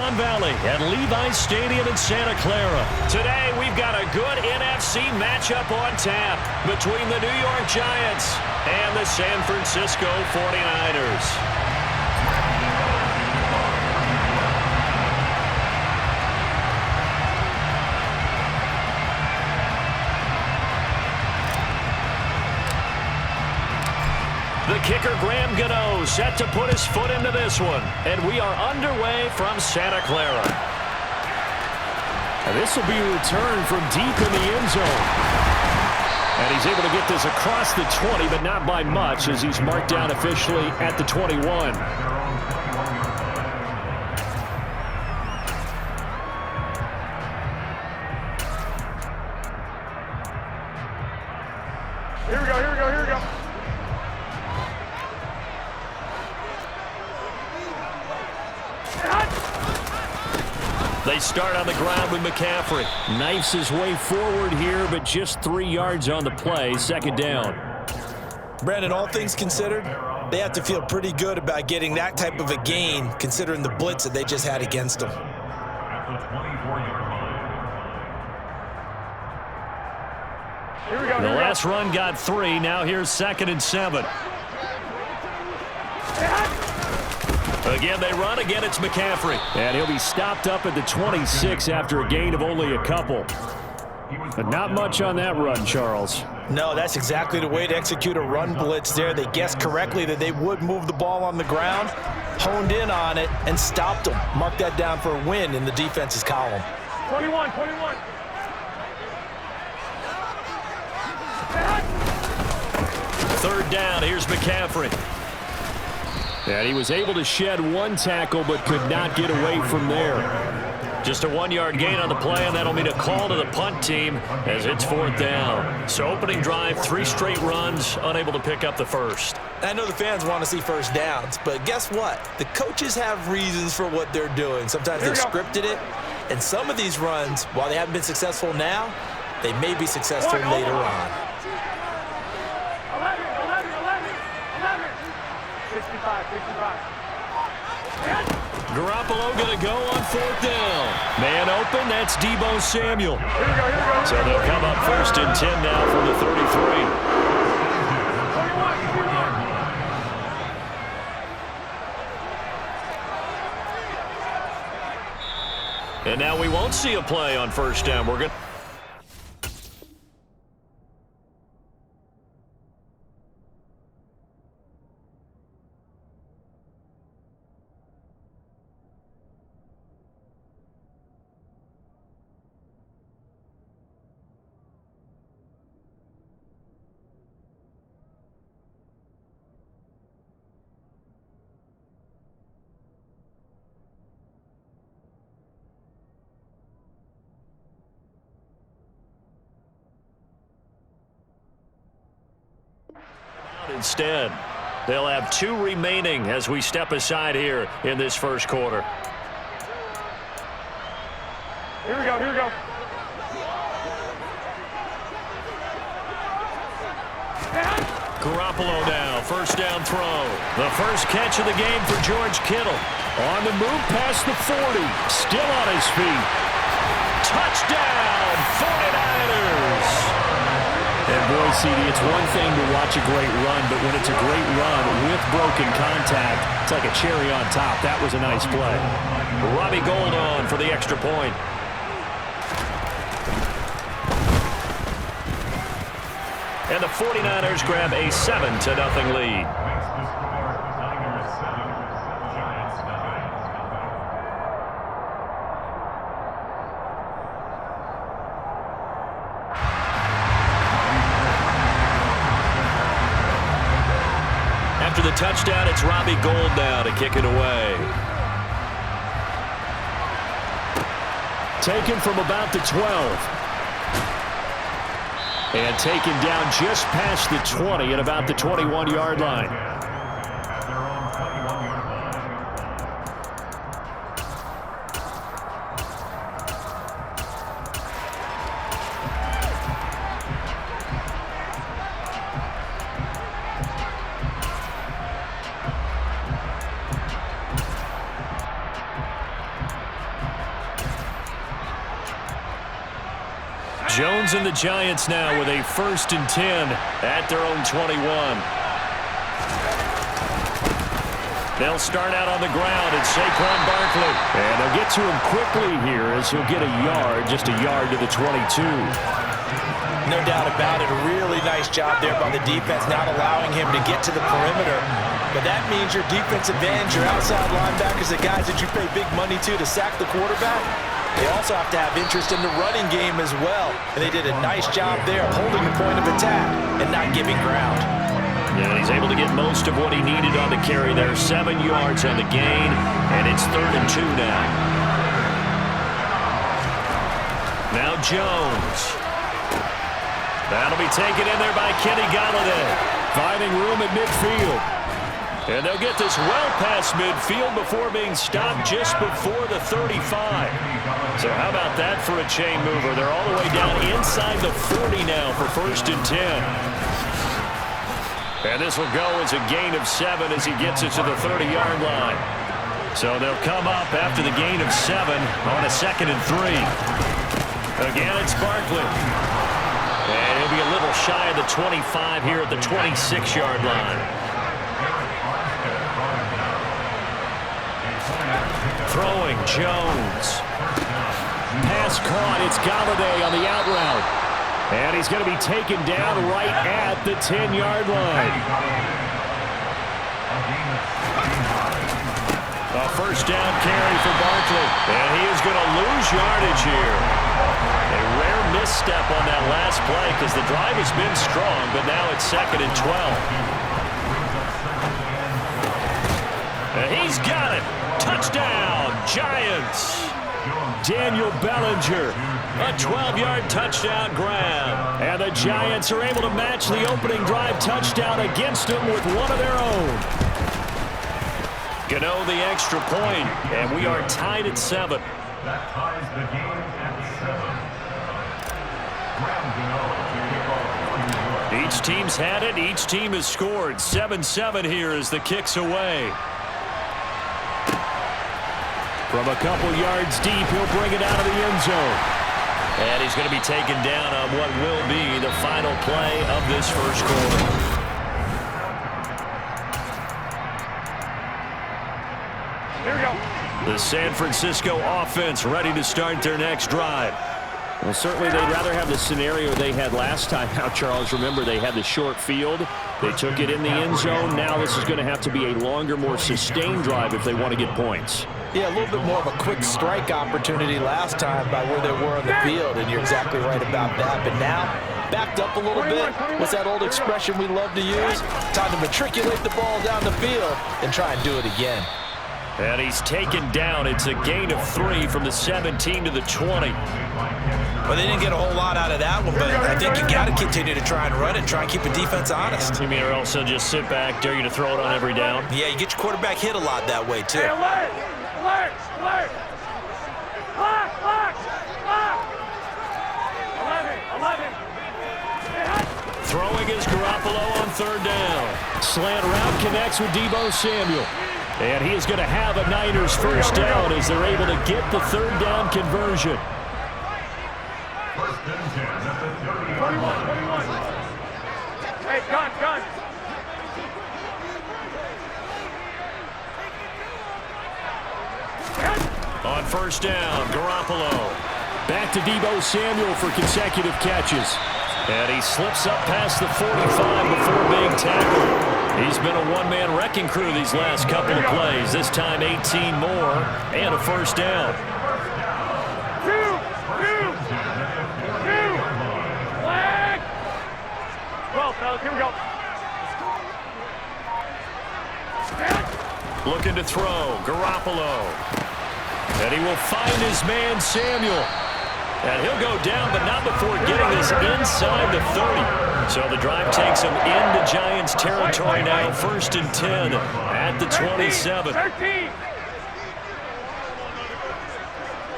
Silicon Valley at Levi's Stadium in Santa Clara. Today, we've got a good NFC matchup on tap between the New York Giants and the San Francisco 49ers. The kicker, Graham Gano, set to put his foot into this one. And we are underway from Santa Clara. And this will be a return from deep in the end zone. And he's able to get this across the 20, but not by much, as he's marked down officially at the 21. Here we go, here we go, here we go. They start on the ground with McCaffrey. Knifes his way forward here, but just 3 yards on the play. Second down. Brandon, all things considered, they have to feel pretty good about getting that type of a gain, considering the blitz that they just had against them. Here we go, The last run got 3. Now here's 2nd and 7. Again, they run. Again, it's McCaffrey. And he'll be stopped up at the 26 after a gain of only a couple. But not much on that run, Charles. No, that's exactly the way to execute a run blitz there. They guessed correctly that they would move the ball on the ground, honed in on it, and stopped them. Mark that down for a win in the defense's column. 21. 3rd down. Here's McCaffrey. And he was able to shed 1 tackle, but could not get away from there. Just a 1-yard gain on the play, and that'll mean a call to the punt team as it's 4th down. So opening drive, 3 straight runs, unable to pick up the first. I know the fans want to see first downs, but guess what? The coaches have reasons for what they're doing. Sometimes they've scripted it, and some of these runs, while they haven't been successful now, they may be successful later on. 65. Garoppolo going to go on 4th down. Man open, that's Deebo Samuel. Here we go. So they'll come up 1st and 10 now from the 33. 21. And now we won't see a play on 1st down. We're going to... Instead, they'll have 2 remaining as we step aside here in this first quarter. Here we go. Garoppolo now, 1st down throw. The first catch of the game for George Kittle. On the move past the 40, still on his feet. Touchdown, 49ers! And boy, CD, it's one thing to watch a great run, but when it's a great run with broken contact, it's like a cherry on top. That was a nice play. Robbie Gould on for the extra point. And the 49ers grab a 7-0 lead. After the touchdown, it's Robbie Gould now to kick it away. Taken from about the 12. And taken down just past the 20 at about the 21-yard line. Jones and the Giants now with a 1st and 10 at their own 21. They'll start out on the ground, and Saquon Barkley. And they'll get to him quickly here as he'll get a yard, just a yard to the 22. No doubt about it. A really nice job there by the defense, not allowing him to get to the perimeter. But that means your defensive ends, your outside linebackers, the guys that you pay big money to sack the quarterback, they also have to have interest in the running game as well. And they did a nice job there holding the point of attack and not giving ground. Yeah, he's able to get most of what he needed on the carry there. 7 yards on the gain, and it's 3rd and 2 now. Now Jones. That'll be taken in there by Kenny Golladay. Finding room at midfield. And they'll get this well past midfield before being stopped just before the 35. So how about that for a chain mover? They're all the way down inside the 40 now for 1st and 10. And this will go as a gain of 7 as he gets it to the 30-yard line. So they'll come up after the gain of 7 on a 2nd and 3. Again, it's Barkley. And he'll be a little shy of the 25 here at the 26-yard line. Throwing, Jones. Pass caught, it's Golladay on the out route. And he's going to be taken down right at the 10-yard line. A 1st down carry for Barkley. And he is going to lose yardage here. A rare misstep on that last play because the drive has been strong, but now it's 2nd and 12. And he's got it. Touchdown, Giants. Daniel Bellinger, a 12-yard touchdown grab. And the Giants are able to match the opening drive touchdown against them with one of their own. Gano the extra point, and we are tied at 7. That ties the game at 7. Each team's had it. Each team has scored. 7-7 here as the kick's away. From a couple yards deep, he'll bring it out of the end zone. And he's going to be taken down on what will be the final play of this 1st quarter. Here we go. The San Francisco offense ready to start their next drive. Well, certainly they'd rather have the scenario they had last time out, Charles. Remember, they had the short field. They took it in the end zone. Now this is going to have to be a longer, more sustained drive if they want to get points. Yeah, a little bit more of a quick strike opportunity last time by where they were on the field, and you're exactly right about that. But now, backed up a little bit. What's that old expression we love to use? Time to matriculate the ball down the field and try and do it again. And he's taken down. It's a gain of 3 from the 17 to the 20. Well, they didn't get a whole lot out of that one, but I think you got to continue to try and run it, try and keep the defense honest. You mean, or else they'll just sit back, dare you to throw it on every down? Yeah, you get your quarterback hit a lot that way, too. Hey, alert! Alert! Alert! Lock! Lock! Lock! 11! Throwing is Garoppolo on 3rd down. Slant route connects with Deebo Samuel. And he is going to have a Niners 1st down as they're able to get the 3rd down conversion. 21. Hey, gun. On 1st down, Garoppolo. Back to Deebo Samuel for consecutive catches. And he slips up past the 45 before being tackled. He's been a one-man wrecking crew these last couple of plays. This time 18 more and a 1st down. Flag! Well, fellas, here we go. Looking to throw, Garoppolo. And he will find his man, Samuel. And he'll go down, but not before getting this inside the 30. So the drive takes him into Giants territory now. 1st and 10 at the 27. 13.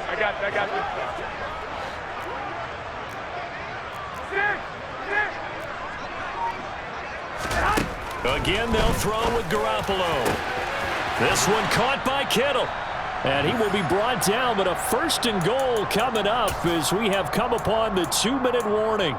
I got this. 6. Again, they'll throw with Garoppolo. This one caught by Kittle. And he will be brought down, but a 1st and goal coming up as we have come upon the 2-minute warning.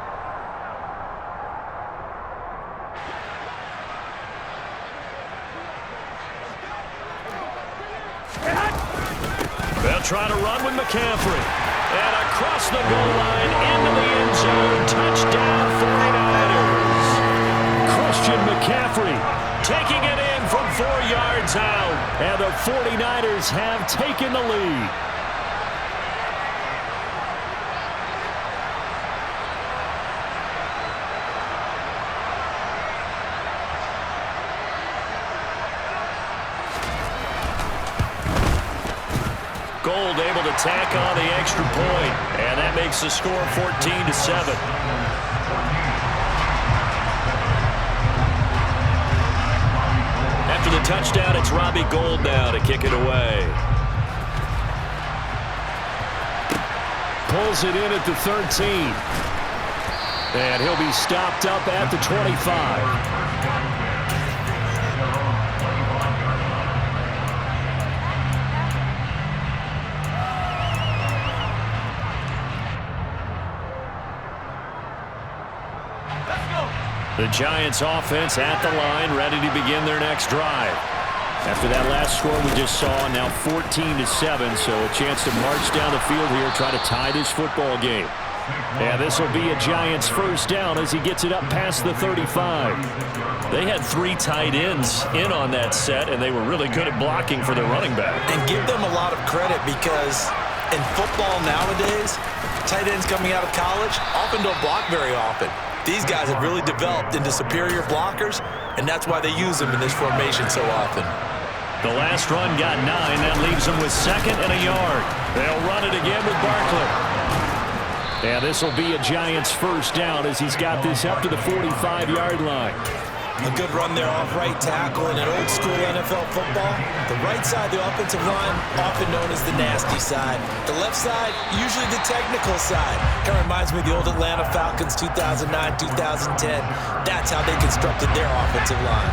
They'll try to run with McCaffrey. And across the goal line into the end zone. Touchdown 49ers. Christian McCaffrey taking it in from 4 yards out. And the 49ers have taken the lead. Gold able to tack on the extra point, and that makes the score 14-7. After the touchdown, it's Robbie Gould now to kick it away. Pulls it in at the 13. And he'll be stopped up at the 25. The Giants offense at the line, ready to begin their next drive. After that last score we just saw, now 14-7, so a chance to march down the field here, try to tie this football game. And this will be a Giants 1st down as he gets it up past the 35. They had 3 tight ends in on that set, and they were really good at blocking for their running back. And give them a lot of credit because in football nowadays, tight ends coming out of college often don't block very often. These guys have really developed into superior blockers, and that's why they use them in this formation so often. The last run got 9. That leaves them with 2nd and a yard. They'll run it again with Barkley. And this will be a Giants 1st down as he's got this up to the 45-yard line. A good run there off right tackle in an old-school NFL football. The right side of the offensive line, often known as the nasty side. The left side, usually the technical side. Kind of reminds me of the old Atlanta Falcons 2009-2010. That's how they constructed their offensive line.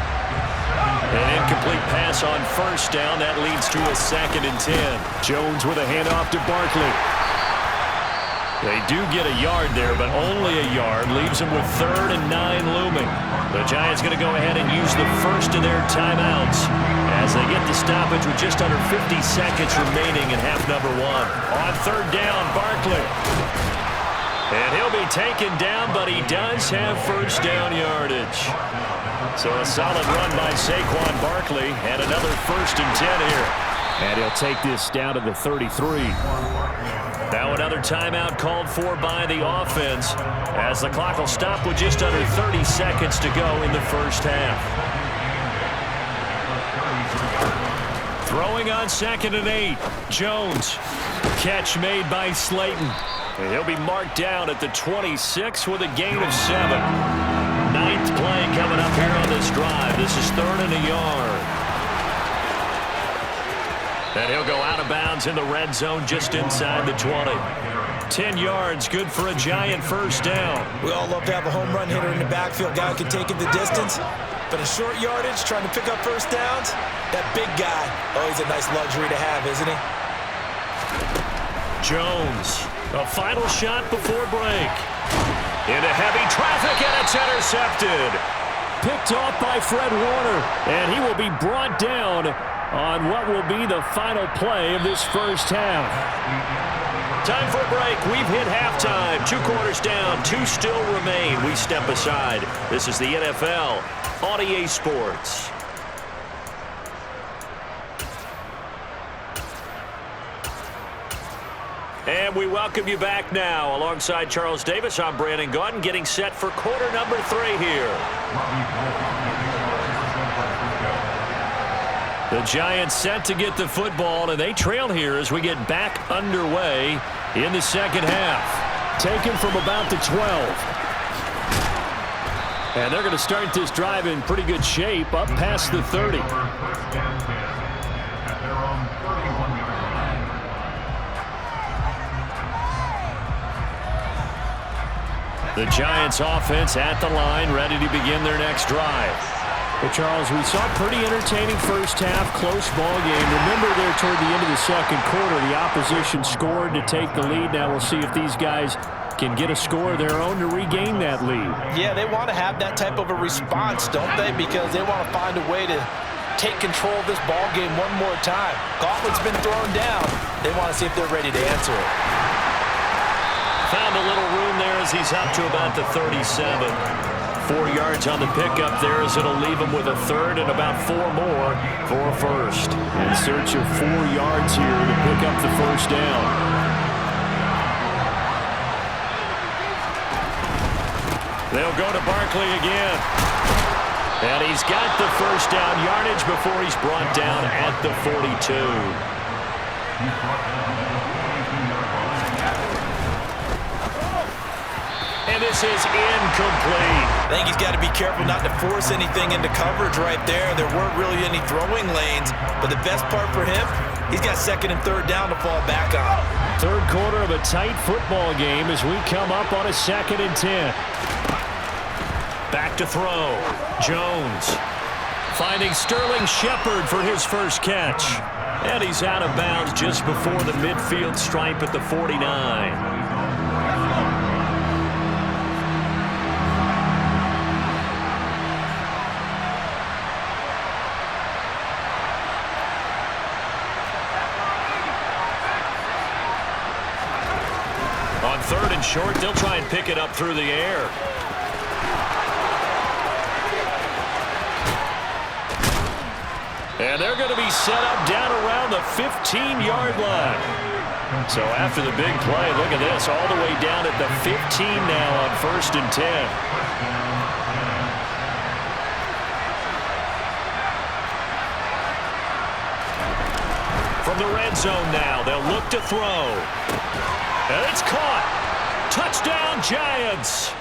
An incomplete pass on 1st down. That leads to a 2nd and 10. Jones with a handoff to Barkley. They do get a yard there, but only a yard. Leaves them with 3rd and 9 looming. The Giants going to go ahead and use the first of their timeouts as they get the stoppage with just under 50 seconds remaining in half number 1. On 3rd down, Barkley. And he'll be taken down, but he does have 1st down yardage. So a solid run by Saquon Barkley and another 1st and 10 here. And he'll take this down to the 33. Now another timeout called for by the offense as the clock will stop with just under 30 seconds to go in the 1st half. Throwing on 2nd and 8. Jones. Catch made by Slayton. And he'll be marked down at the 26 with a gain of 7. 9th play coming up here on this drive. This is 3rd and a yard. And he'll go out of bounds in the red zone just inside the 20. 10 yards, good for a Giant 1st down. We all love to have a home run hitter in the backfield. Guy who can take it the distance. But in short yardage, trying to pick up 1st downs, that big guy, oh, he's a nice luxury to have, isn't he? Jones, a final shot before break. Into heavy traffic, and it's intercepted. Picked off by Fred Warner, and he will be brought down on what will be the final play of this 1st half. Time for a break. We've hit halftime. 2 quarters down. 2 still remain. We step aside. This is the NFL on EA Sports. And we welcome you back now. Alongside Charles Davis, I'm Brandon Gaudin, getting set for quarter number 3 here. The Giants set to get the football, and they trail here as we get back underway in the 2nd half. Taken from about the 12. And they're going to start this drive in pretty good shape, up past the 30. The Giants offense at the line, ready to begin their next drive. Well, Charles, we saw a pretty entertaining first half, close ball game. Remember there toward the end of the second quarter, the opposition scored to take the lead. Now we'll see if these guys can get a score of their own to regain that lead. Yeah, they want to have that type of a response, don't they? Because they want to find a way to take control of this ball game one more time. Gauntlet's been thrown down. They want to see if they're ready to answer it. Found a little room there as he's up to about the 37. 4 yards on the pickup there as it'll leave him with a third and about 4 more for a first. In search of 4 yards here to pick up the first down. They'll go to Barkley again. And he's got the first down yardage before he's brought down at the 42. And this is incomplete. I think he's got to be careful not to force anything into coverage right there. There weren't really any throwing lanes, but the best part for him, he's got second and third down to fall back on. Third quarter of a tight football game as we come up on a 2nd and 10. Back to throw. Jones finding Sterling Shepard for his first catch. And he's out of bounds just before the midfield stripe at the 49. On 3rd and short, they'll try and pick it up through the air. And they're going to be set up down around the 15-yard line. So after the big play, look at this, all the way down at the 15 now on 1st and 10. From the red zone now, they'll look to throw. And it's caught. Touchdown, Giants.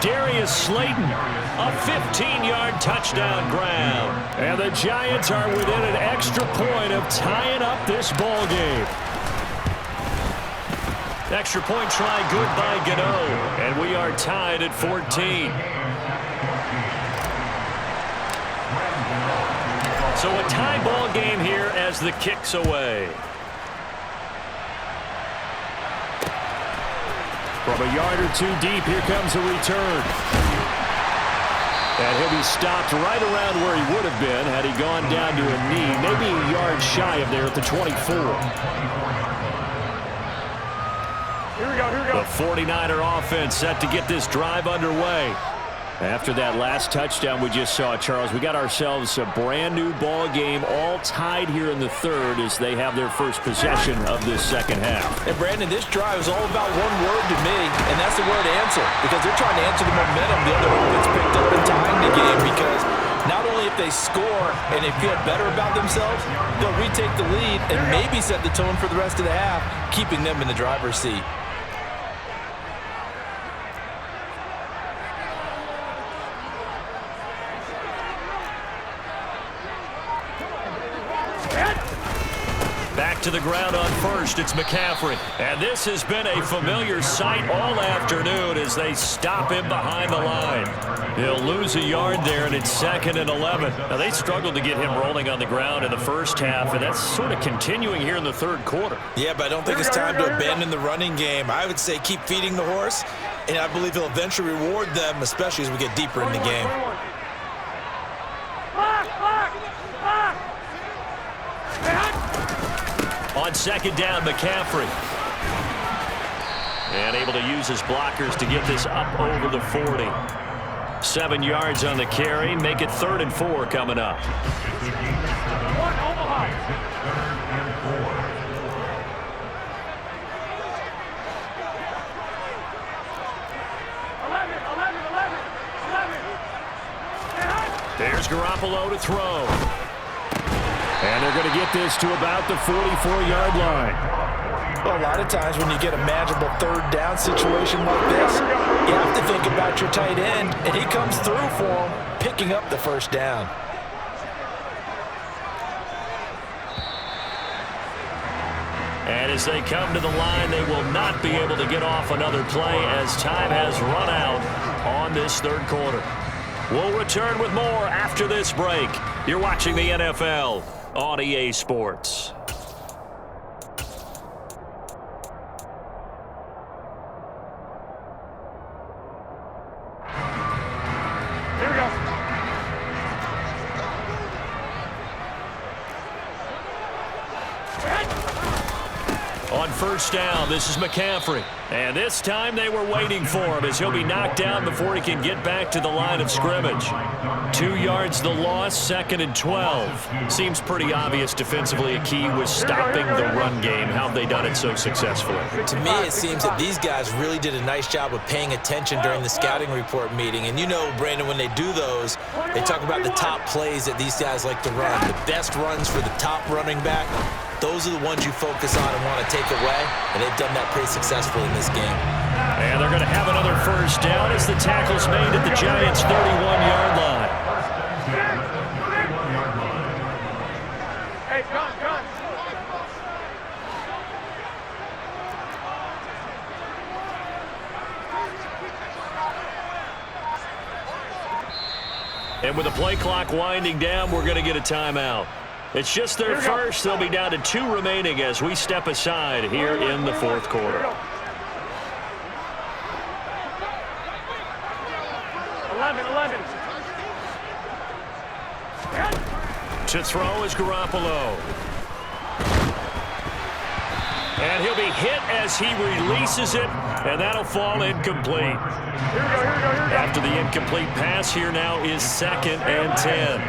Darius Slayton, a 15-yard touchdown grab. And the Giants are within an extra point of tying up this ball game. Extra point try good by Gano. And we are tied at 14. So a tie ball game here as the kick's away. From a yard or two deep, here comes a return. And he'll be stopped right around where he would have been had he gone down to a knee, maybe a yard shy of there at the 24. Here we go, here we go. The 49er offense set to get this drive underway. After that last touchdown we just saw, Charles, we got ourselves a brand new ball game, all tied here in the 3rd as they have their first possession of this second half. And Brandon, this drive is all about one word to me, and that's the word answer, because they're trying to answer the momentum the other offense picked up in tying the game, because not only if they score and they feel better about themselves, they'll retake the lead and maybe set the tone for the rest of the half, keeping them in the driver's seat. Back to the ground on 1st, it's McCaffrey. And this has been a familiar sight all afternoon as they stop him behind the line. He'll lose a yard there, and it's 2nd and 11. Now, they struggled to get him rolling on the ground in the first half, and that's sort of continuing here in the 3rd quarter. Yeah, but I don't think it's time to abandon the running game. I would say keep feeding the horse, and I believe he'll eventually reward them, especially as we get deeper in the game. On 2nd down, McCaffrey. And able to use his blockers to get this up over the 40. 7 yards on the carry. Make it 3rd and 4 coming up. There's Garoppolo to throw. And they're going to get this to about the 44-yard line. Well, a lot of times when you get a manageable 3rd down situation like this, you have to think about your tight end, and he comes through for him, picking up the first down. And as they come to the line, they will not be able to get off another play as time has run out on this 3rd quarter. We'll return with more after this break. You're watching the NFL on EA Sports. Here we go. On first down, this is McCaffrey. And this time they were waiting for him as he'll be knocked down before he can get back to the line of scrimmage. 2 yards the loss, 2nd and 12. Seems pretty obvious defensively a key was stopping the run game. How have they done it so successfully? To me, it seems that these guys really did a nice job of paying attention during the scouting report meeting. And you know, Brandon, when they do those, they talk about the top plays that these guys like to run. The best runs for the top running back. Those are the ones you focus on and want to take away, and they've done that pretty successfully in this game. And they're going to have another first down as the tackle's made at the Giants' 31-yard line. Hey, John. And with the play clock winding down, we're going to get a timeout. It's just their first. They'll be down to 2 remaining as we step aside here in the 4th quarter. 11. To throw is Garoppolo. And he'll be hit as he releases it, and that'll fall incomplete. Here we go. After the incomplete pass, here now is 2nd and 10.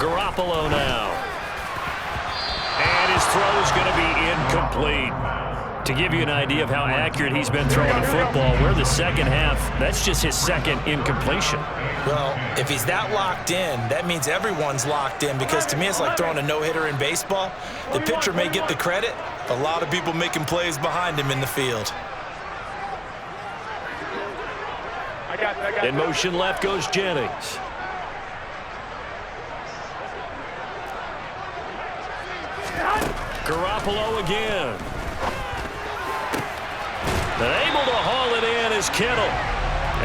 Garoppolo now. And his throw is going to be incomplete. To give you an idea of how accurate he's been throwing the football, we're the second half. That's just his 2nd incompletion. Well, if he's that locked in, that means everyone's locked in, because to me it's like throwing a no-hitter in baseball. The pitcher may get the credit, a lot of people making plays behind him in the field. I got In motion left goes Jennings. Garoppolo again. And able to haul it in is Kittle.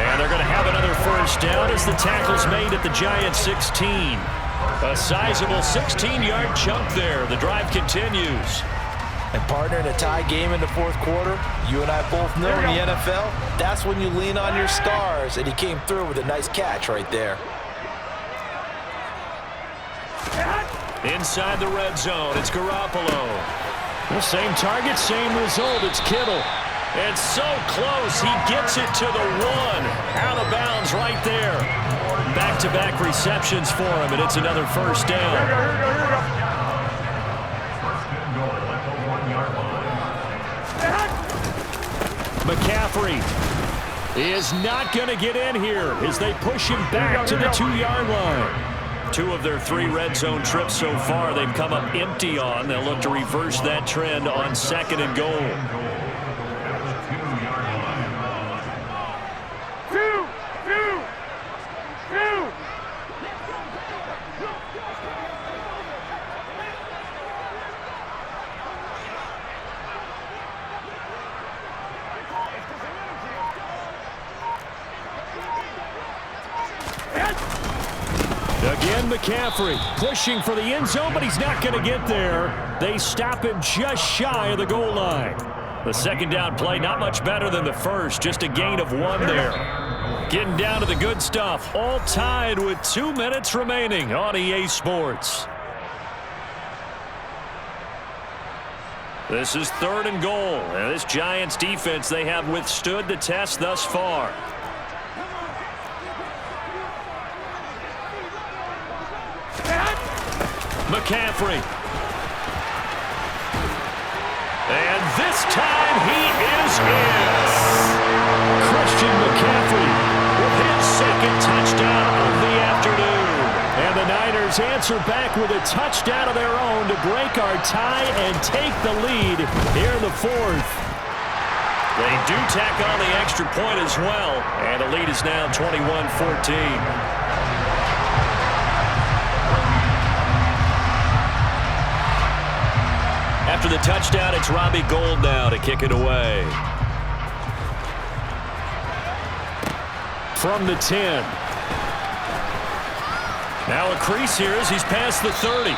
And they're going to have another first down as the tackle's made at the Giants' 16. A sizable 16-yard chunk there. The drive continues. And partner, in a tie game in the 4th quarter, you and I both know in the NFL, that's when you lean on your stars, and he came through with a nice catch right there. Inside the red zone, it's Garoppolo. The same target, same result. It's Kittle. And so close, he gets it to the 1. Out of bounds right there. Back-to-back receptions for him, and it's another first down. McCaffrey is not going to get in here as they push him back to the 2-yard line. 2 of their 3 red zone trips so far, they've come up empty on. They'll look to reverse that trend on 2nd and goal. Again, McCaffrey pushing for the end zone, but he's not going to get there. They stop him just shy of the goal line. The 2nd down play, not much better than the first, just a gain of 1 there. Getting down to the good stuff, all tied with 2 minutes remaining on EA Sports. This is 3rd and goal, and this Giants defense, they have withstood the test thus far. McCaffrey. And this time he is in. Christian McCaffrey with his 2nd touchdown of the afternoon. And the Niners answer back with a touchdown of their own to break our tie and take the lead here in the 4th. They do tack on the extra point as well, and the lead is now 21-14. After the touchdown, it's Robbie Gould now to kick it away. From the 10. Now a crease here as he's past the 30.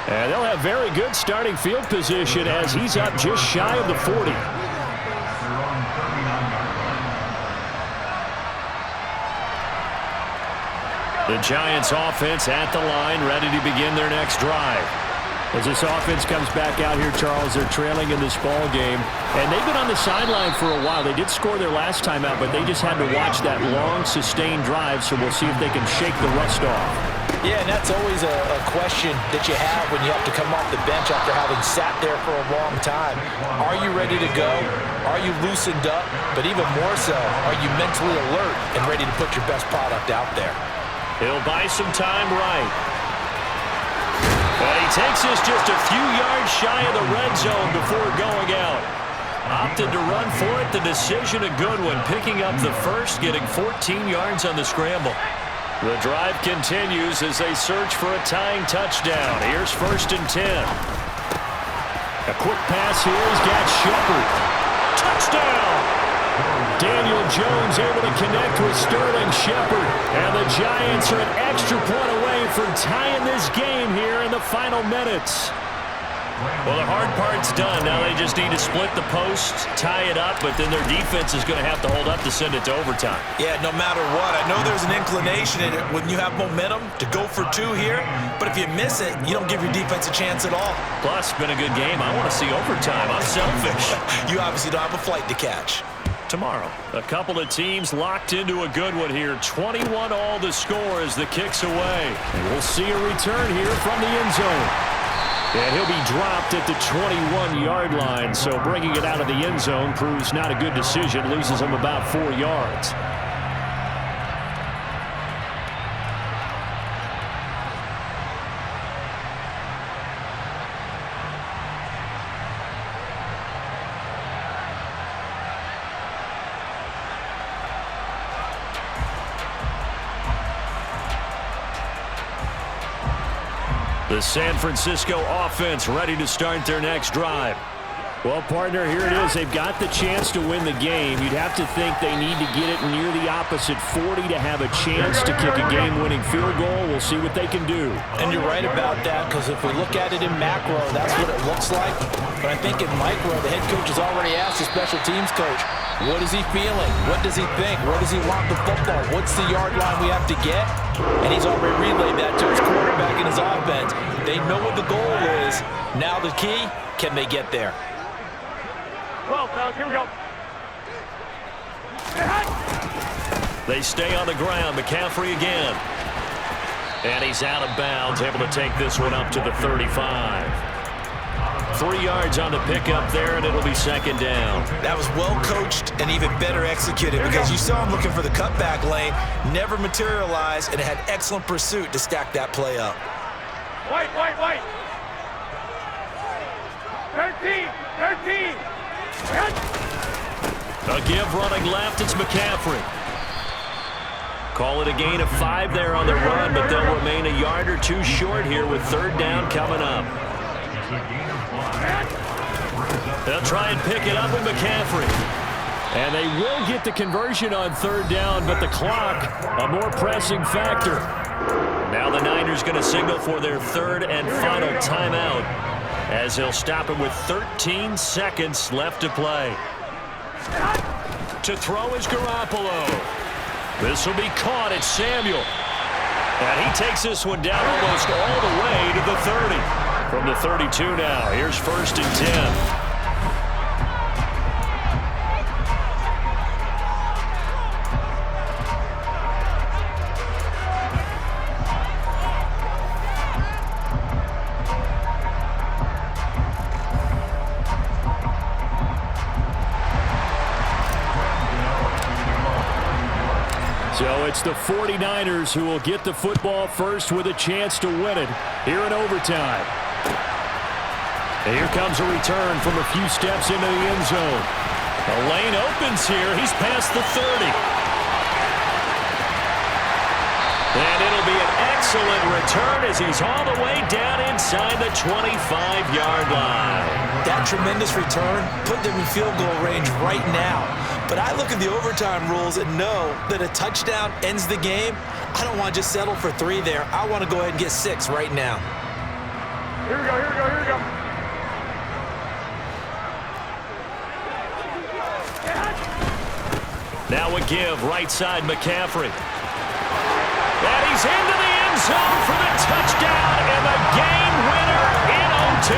And they'll have very good starting field position as he's up just shy of the 40. The Giants offense at the line, ready to begin their next drive. As this offense comes back out here, Charles, they're trailing in this ball game. And they've been on the sideline for a while. They did score their last time out, but they just had to watch that long, sustained drive, so we'll see if they can shake the rust off. Yeah, and that's always a question that you have when you have to come off the bench after having sat there for a long time. Are you ready to go? Are you loosened up? But even more so, are you mentally alert and ready to put your best product out there? He'll buy some time right. And he takes this just a few yards shy of the red zone before going out. Opted to run for it. The decision a good one. Picking up the first, getting 14 yards on the scramble. The drive continues as they search for a tying touchdown. Here's 1st and 10. A quick pass here. He's got Shepard. Touchdown! Daniel Jones able to connect with Sterling Shepard. And the Giants are an extra point away from tying this game here in the final minutes. Well, the hard part's done. Now they just need to split the post, tie it up, but then their defense is going to have to hold up to send it to overtime. Yeah, no matter what. I know there's an inclination in it when you have momentum to go for 2 here, but if you miss it, you don't give your defense a chance at all. Plus, it's been a good game. I want to see overtime. I'm selfish. You obviously don't have a flight to catch. Tomorrow, a couple of teams locked into a good one here. 21 all the score as the kick's away. And we'll see a return here from the end zone. And he'll be dropped at the 21-yard line, so bringing it out of the end zone proves not a good decision. Loses him about 4 yards. The San Francisco offense ready to start their next drive. Well, partner, here it is. They've got the chance to win the game. You'd have to think they need to get it near the opposite 40 to have a chance to kick a game-winning field goal. We'll see what they can do. And you're right about that, because if we look at it in macro, that's what it looks like. But I think in micro, the head coach has already asked the special teams coach, what is he feeling? What does he think? Where does he want the football? What's the yard line we have to get? And he's already relayed that to his quarterback and his offense. They know what the goal is. Now the key, can they get there? Well, fellas, here we go. They stay on the ground. McCaffrey again. And he's out of bounds, able to take this one up to the 35. 3 yards on the pickup there, and it'll be 2nd down. That was well coached and even better executed, because you saw him looking for the cutback lane, never materialized, and had excellent pursuit to stack that play up. White. 13. A give running left, it's McCaffrey. Call it a gain of 5 there on the run, but they'll remain a yard or 2 short here with 3rd down coming up. They'll try and pick it up with McCaffrey. And they will get the conversion on 3rd down, but the clock, a more pressing factor. Now the Niners going to signal for their 3rd and final timeout, as they'll stop him with 13 seconds left to play. To throw is Garoppolo. This will be caught. It's Samuel. And he takes this one down almost all the way to the 30. From the 32 now, here's 1st and 10. So it's the 49ers who will get the football first with a chance to win it here in overtime. And here comes a return from a few steps into the end zone. The lane opens here. He's past the 30. And it'll be an excellent return as he's all the way down inside the 25-yard line. That tremendous return put them in field goal range right now. But I look at the overtime rules and know that a touchdown ends the game. I don't want to just settle for 3 there. I want to go ahead and get 6 right now. Here we go, here we go, here we go. Now a give, right side McCaffrey. And he's into the end zone for the touchdown and the game winner in OT.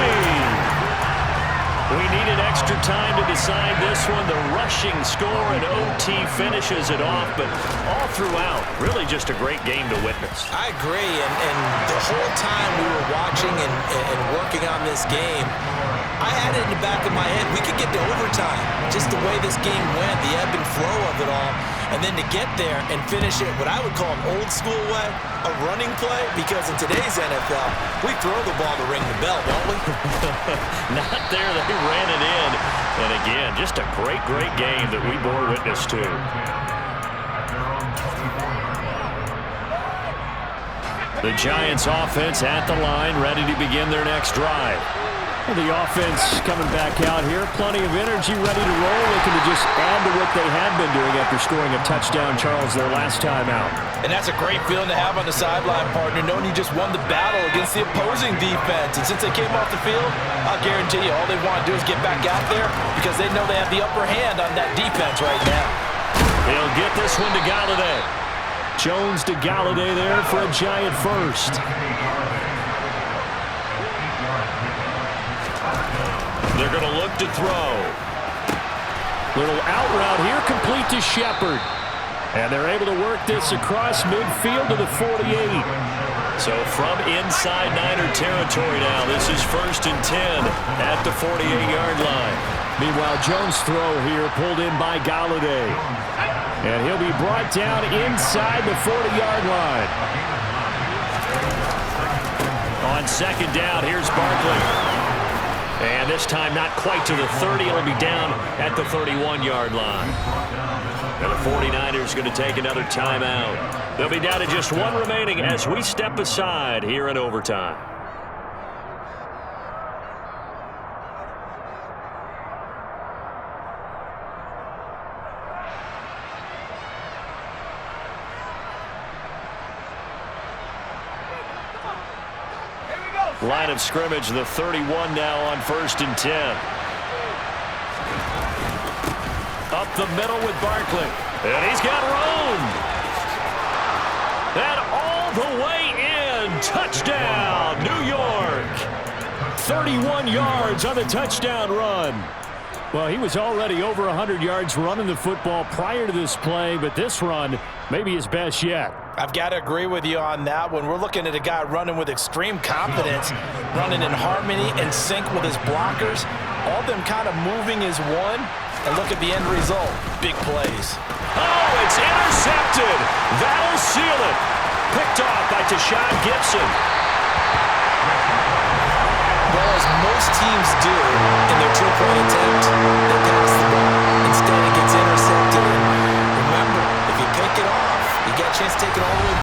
We needed extra time to decide this one. The rushing score in OT finishes it off, but all throughout, really just a great game to witness. I agree, and the whole time we were watching and working on this game, I had it in the back of my head. We could get to overtime. Just the way this game went, the ebb and flow of it all. And then to get there and finish it what I would call an old school way, a running play, because in today's NFL, we throw the ball to ring the bell, don't we? Not there. They ran it in. And again, just a great, great game that we bore witness to. The Giants offense at the line, ready to begin their next drive. Well, the offense coming back out here, plenty of energy, ready to roll, looking to just add to what they had been doing after scoring a touchdown, Charles, their last time out. And that's a great feeling to have on the sideline, partner, knowing you just won the battle against the opposing defense. And since they came off the field, I'll guarantee you all they want to do is get back out there because they know they have the upper hand on that defense right now. He'll get this one to Galladay. Jones to Galladay there for a Giant first. They're going to look to throw. Little out route here, complete to Shepard. And they're able to work this across midfield to the 48. So from inside Niner territory now, this is 1st and 10 at the 48-yard line. Meanwhile, Jones' throw here pulled in by Galladay. And he'll be brought down inside the 40-yard line. On 2nd down, here's Barkley. And this time not quite to the 30. It'll be down at the 31-yard line. And the 49ers going to take another timeout. They'll be down to just 1 remaining as we step aside here in overtime. Line of scrimmage, the 31 now on 1st and 10. Up the middle with Barkley. And he's got room. And all the way in. Touchdown, New York. 31 yards on the touchdown run. Well, he was already over 100 yards running the football prior to this play, but this run may be his best yet. I've got to agree with you on that one. We're looking at a guy running with extreme confidence, running in harmony and sync with his blockers. All of them kind of moving as one. And look at the end result. Big plays. Oh, it's intercepted. That'll seal it. Picked off by Tashawn Gibson. Well, as most teams do in their triple